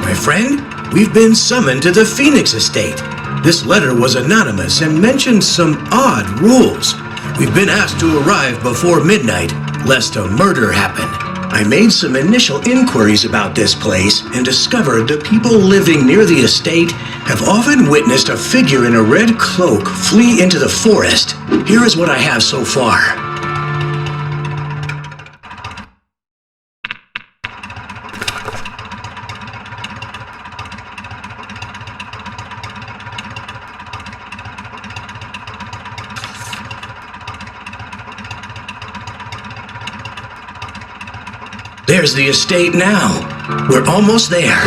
My friend, we've been summoned to the Phoenix Estate. This letter was anonymous and mentioned some odd rules. We've been asked to arrive before midnight, lest a murder happen. I made some initial inquiries about this place and discovered the people living near the estate have often witnessed a figure in a red cloak flee into the forest. Here is what I have so far. There's the estate now. We're almost there.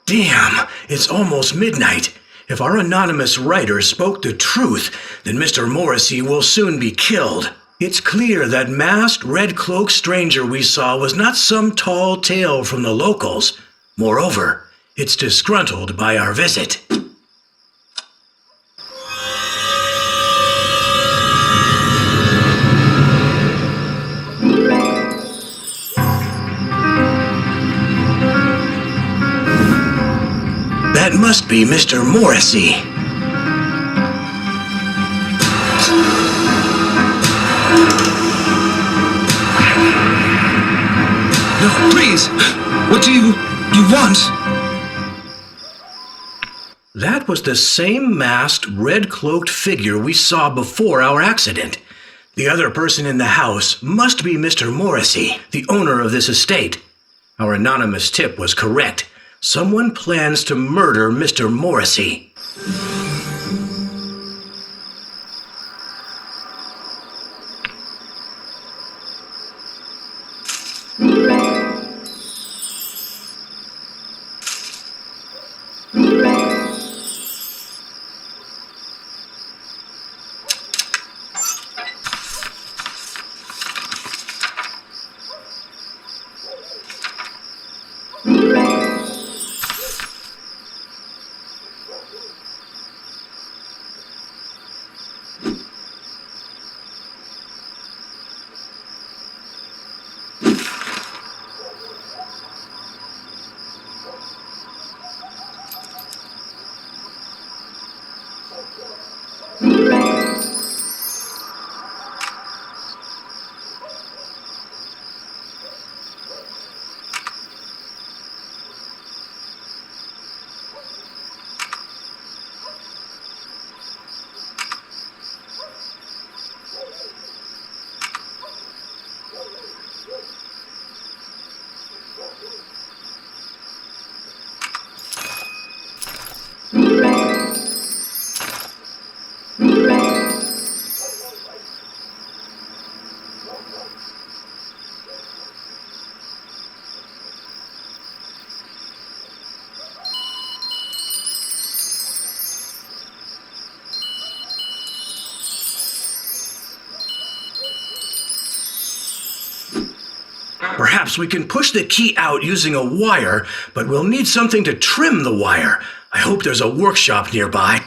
Damn, it's almost midnight. If our anonymous writer spoke the truth, then Mr. Morrissey will soon be killed. It's clear that masked red-cloaked stranger we saw was not some tall tale from the locals. Moreover, it's disgruntled by our visit. That must be Mr. Morrissey. No, please! What do you want? That was the same masked, red-cloaked figure we saw before our accident. The other person in the house must be Mr. Morrissey, the owner of this estate. Our anonymous tip was correct. Someone plans to murder Mr. Morrissey. Perhaps we can push the key out using a wire, but we'll need something to trim the wire. I hope there's a workshop nearby.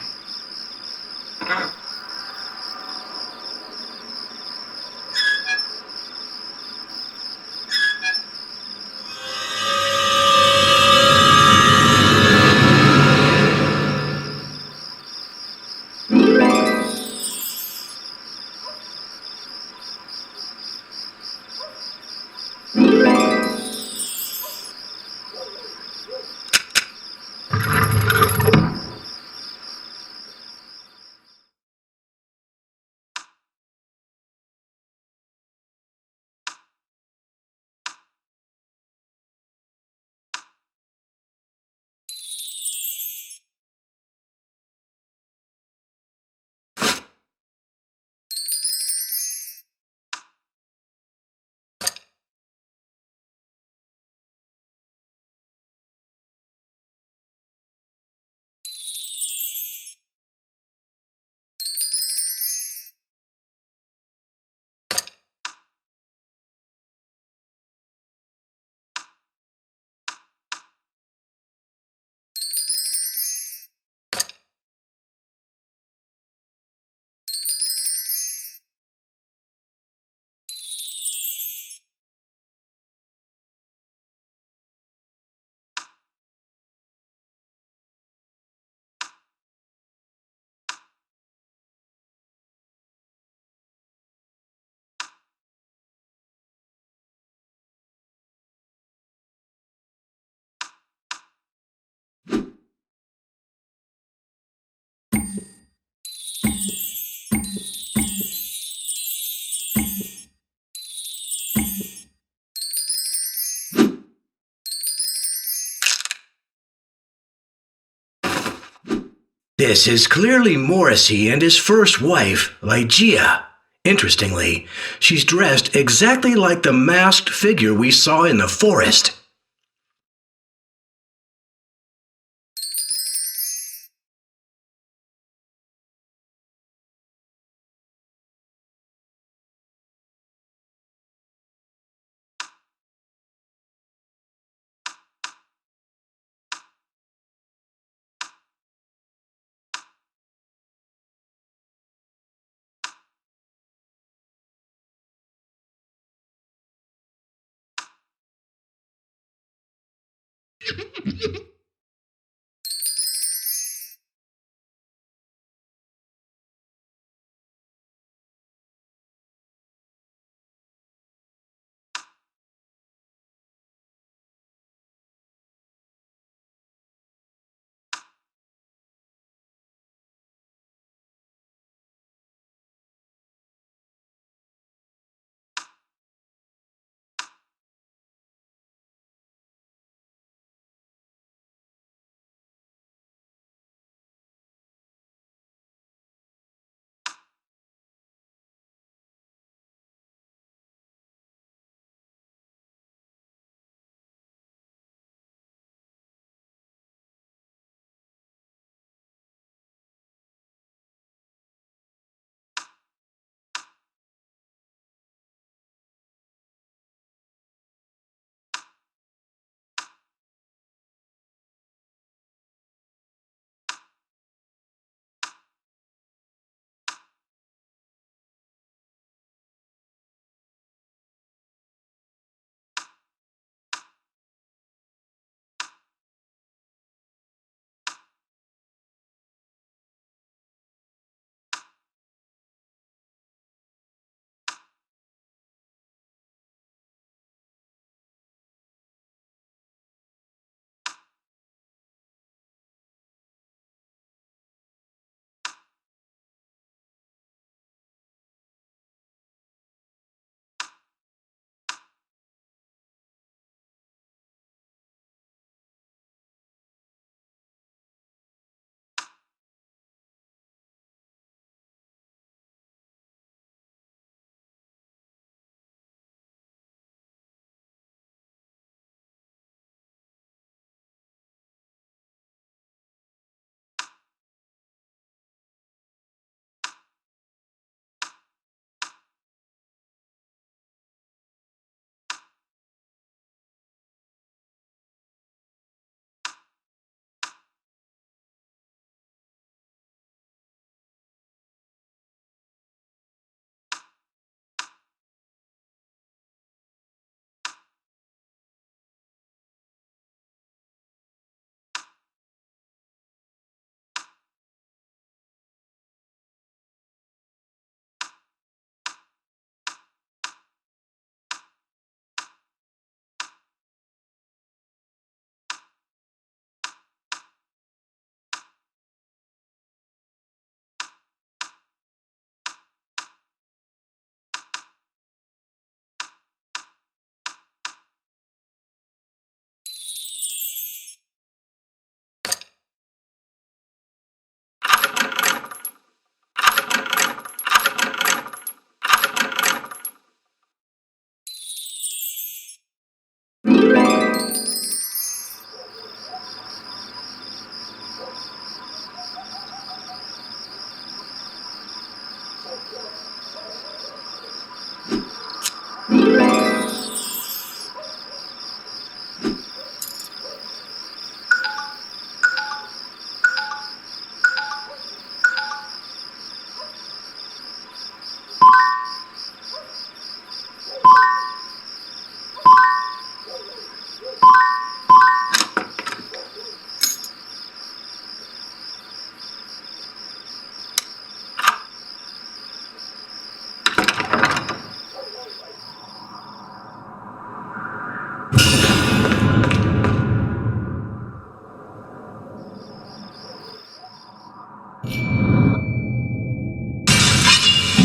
This is clearly Morrissey and his first wife, Ligeia. Interestingly, she's dressed exactly like the masked figure we saw in the forest.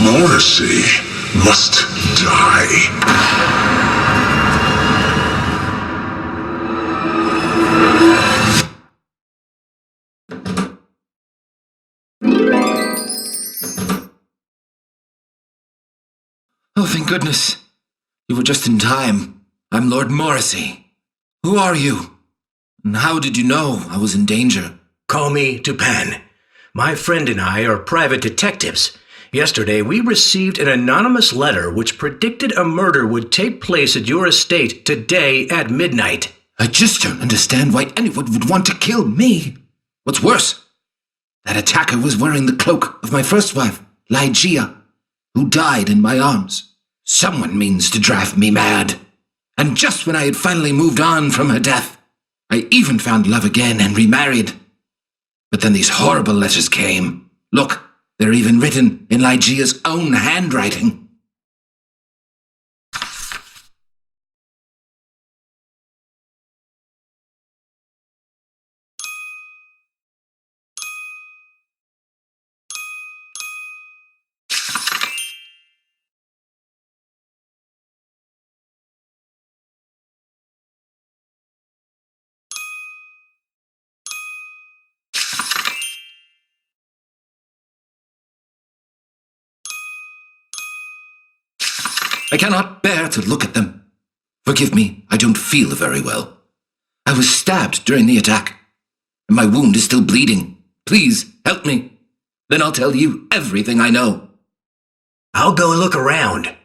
Morrissey must die. Thank goodness. You were just in time. I'm Lord Morrissey. Who are you? And how did you know I was in danger? Call me Dupin. My friend and I are private detectives. Yesterday, we received an anonymous letter which predicted a murder would take place at your estate today at midnight. I just don't understand why anyone would want to kill me. What's worse, that attacker was wearing the cloak of my first wife, Ligeia, who died in my arms. Someone means to drive me mad. And just when I had finally moved on from her death, I even found love again and remarried. But then these horrible letters came. Look, they're even written in Ligeia's own handwriting. I cannot bear to look at them. Forgive me, I don't feel very well. I was stabbed during the attack, and my wound is still bleeding. Please, help me. Then I'll tell you everything I know. I'll go look around.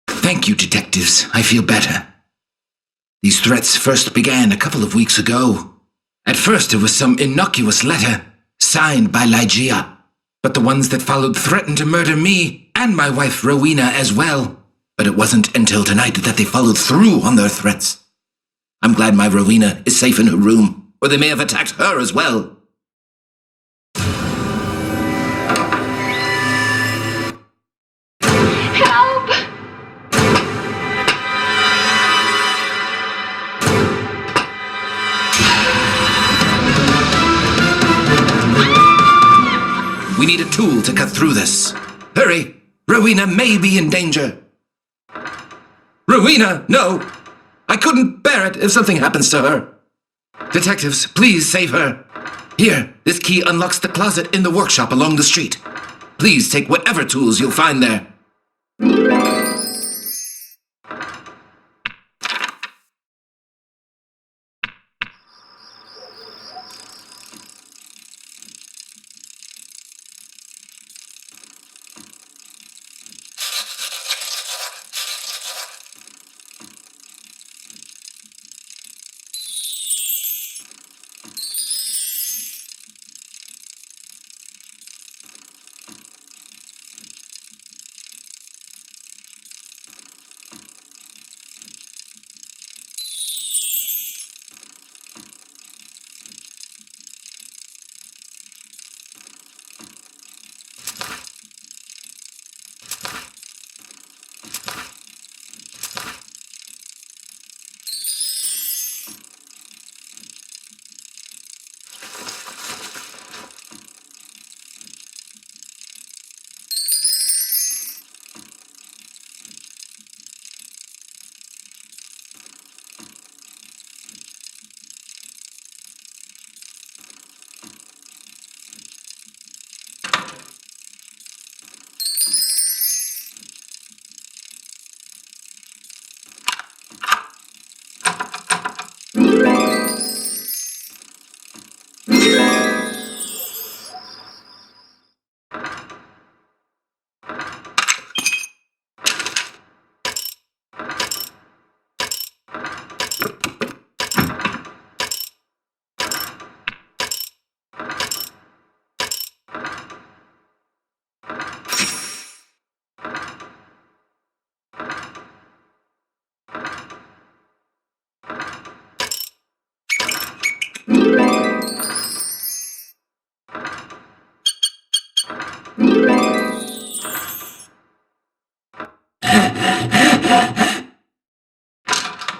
Thank you, detectives. I feel better. These threats first began a couple of weeks ago. At first, it was some innocuous letter, signed by Ligeia. But the ones that followed threatened to murder me and my wife Rowena as well. But it wasn't until tonight that they followed through on their threats. I'm glad my Rowena is safe in her room, or they may have attacked her as well. Help! We need a tool to cut through this. Hurry! Rowena may be in danger. Rowena, no! I couldn't bear it if something happens to her. Detectives, please save her. Here, this key unlocks the closet in the workshop along the street. Please take whatever tools you'll find there.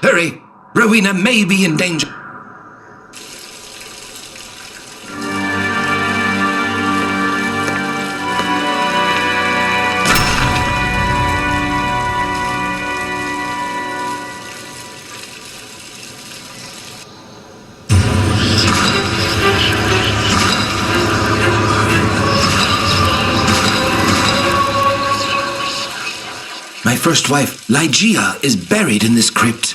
Hurry! Rowena may be in danger. My first wife, Ligeia, is buried in this crypt.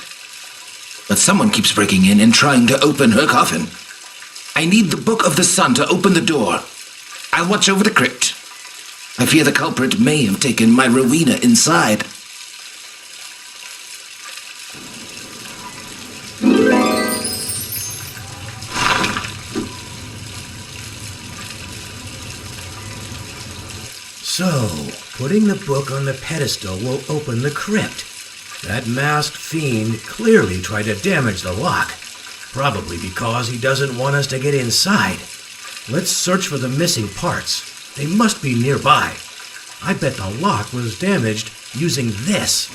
But someone keeps breaking in and trying to open her coffin. I need the Book of the Sun to open the door. I'll watch over the crypt. I fear the culprit may have taken my Rowena inside. So, putting the book on the pedestal will open the crypt. That masked fiend clearly tried to damage the lock. Probably because he doesn't want us to get inside. Let's search for the missing parts. They must be nearby. I bet the lock was damaged using this.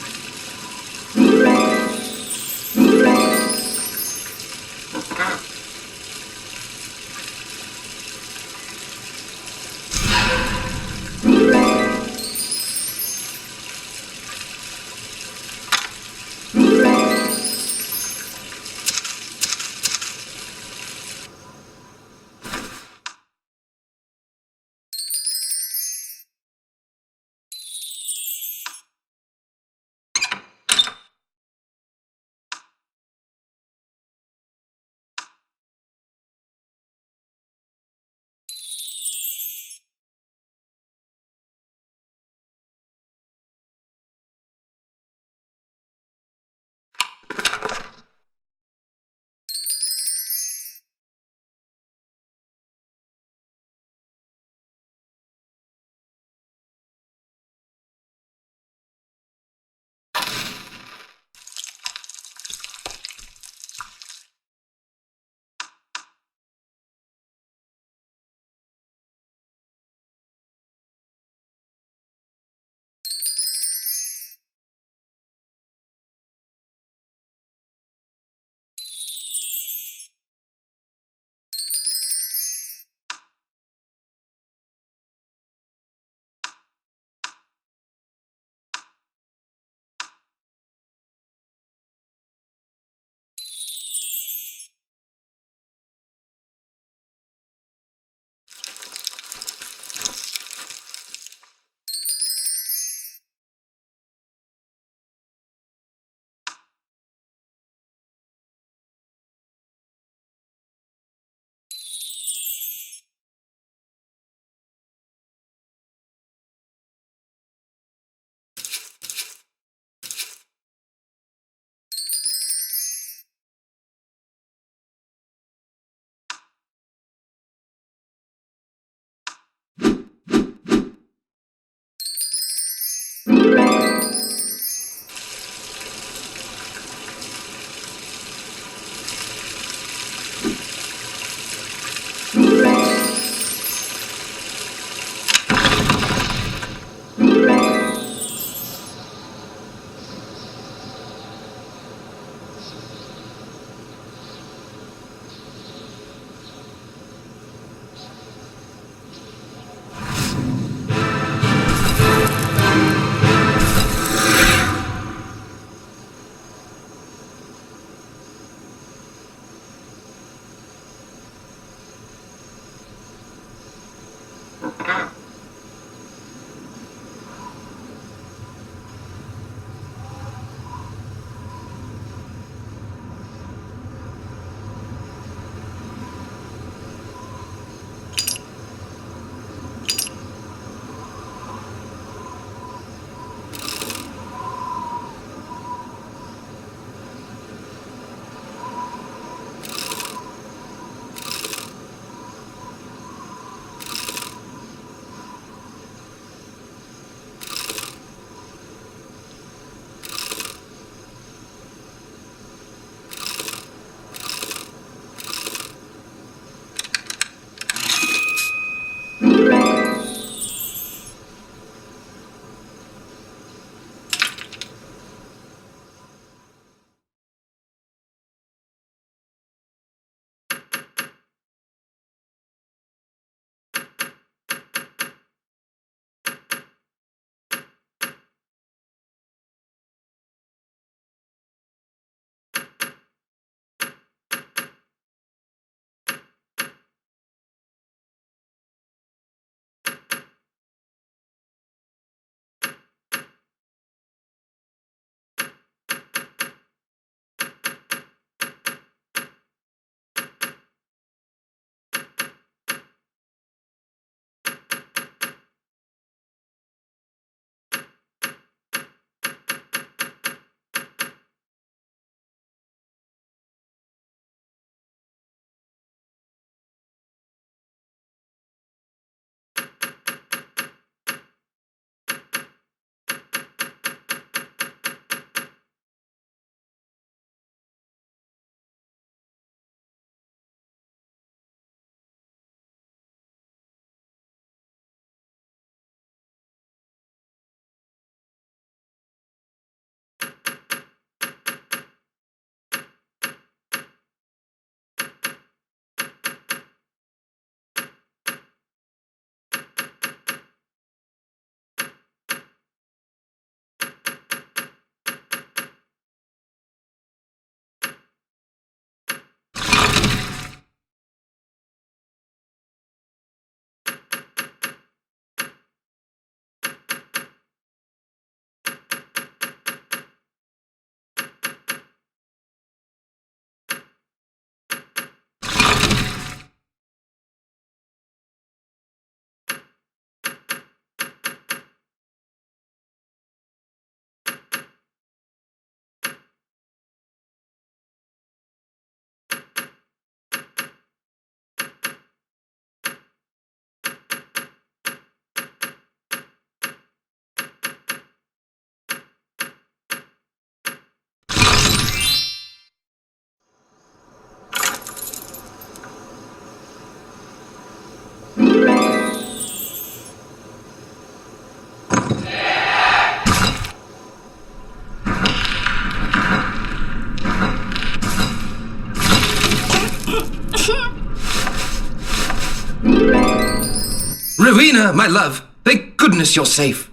Rowena, my love, thank goodness you're safe.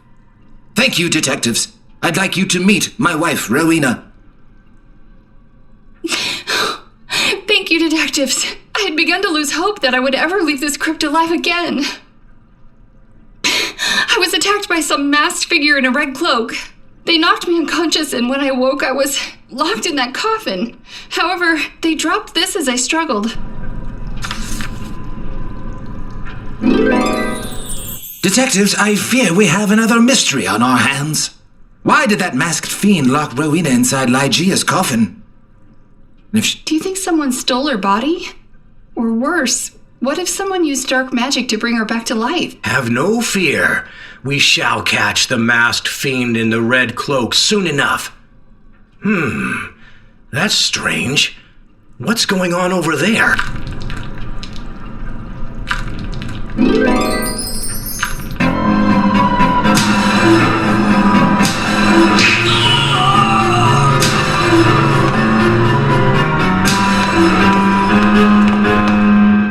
Thank you, detectives. I'd like you to meet my wife, Rowena. Thank you, detectives. I had begun to lose hope that I would ever leave this crypt alive again. I was attacked by some masked figure in a red cloak. They knocked me unconscious, and when I woke, I was locked in that coffin. However, they dropped this as I struggled. Detectives, I fear we have another mystery on our hands. Why did that masked fiend lock Rowena inside Ligeia's coffin? Do you think someone stole her body? Or worse, what if someone used dark magic to bring her back to life? Have no fear. We shall catch the masked fiend in the red cloak soon enough. That's strange. What's going on over there?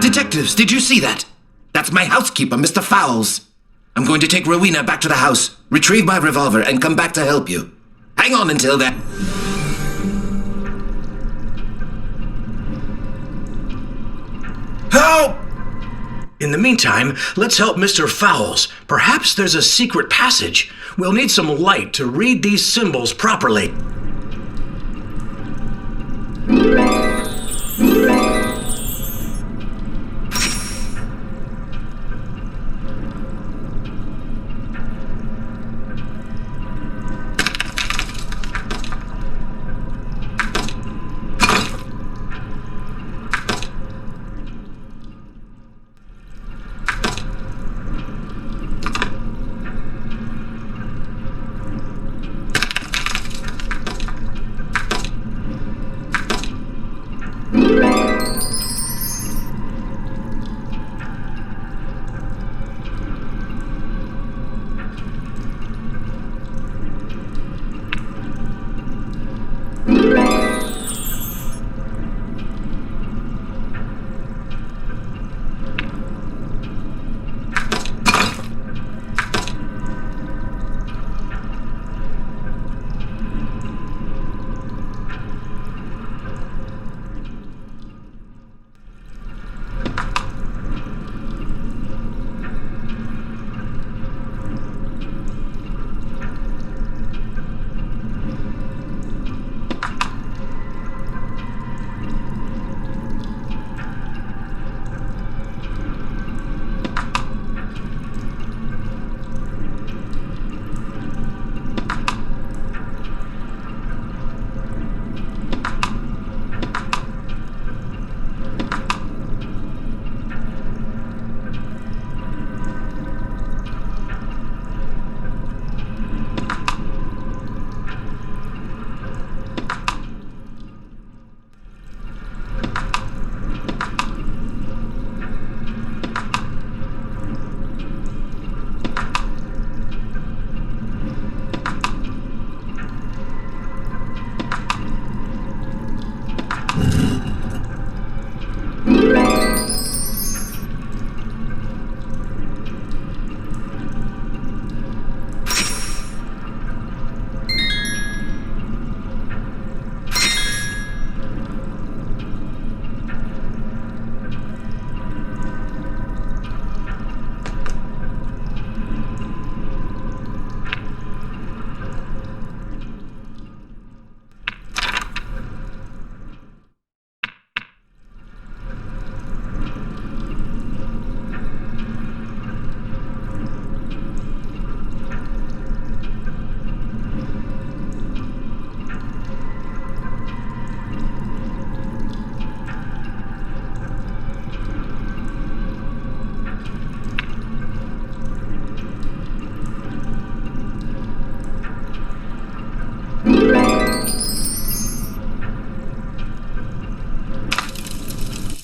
Detectives, did you see that? That's my housekeeper, Mr. Fowles. I'm going to take Rowena back to the house, retrieve my revolver, and come back to help you. Hang on until then. Help! In the meantime, let's help Mr. Fowles. Perhaps there's a secret passage. We'll need some light to read these symbols properly.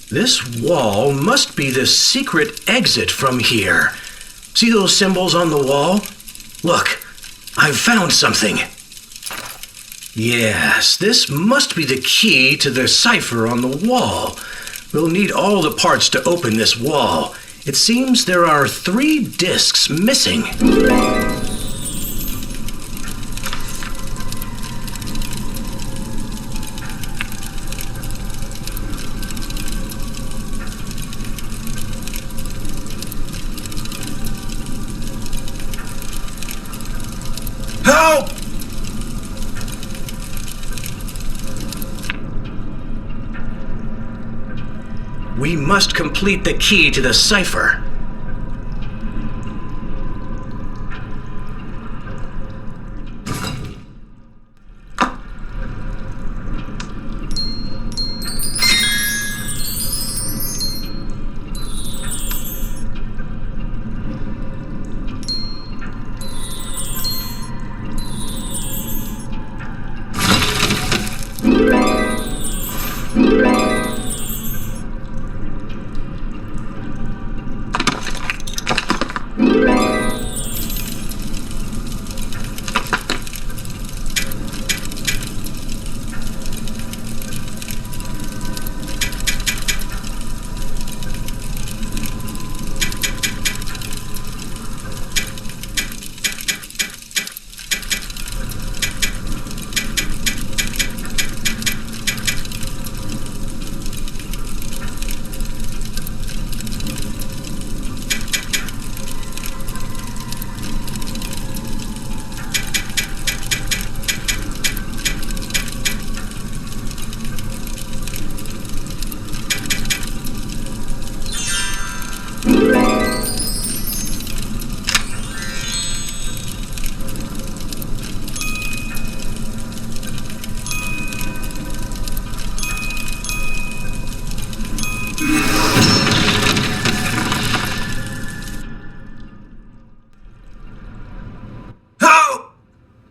This wall must be the secret exit from here. See those symbols on the wall? Look, I've found something. Yes, this must be the key to the cipher on the wall. We'll need all the parts to open this wall, It seems there are 3 discs missing. Help! We must complete the key to the cipher.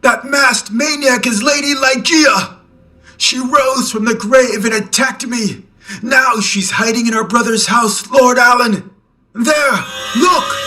That masked maniac is Lady Ligeia! She rose from the grave and attacked me! Now she's hiding in her brother's house, Lord Allan! There! Look!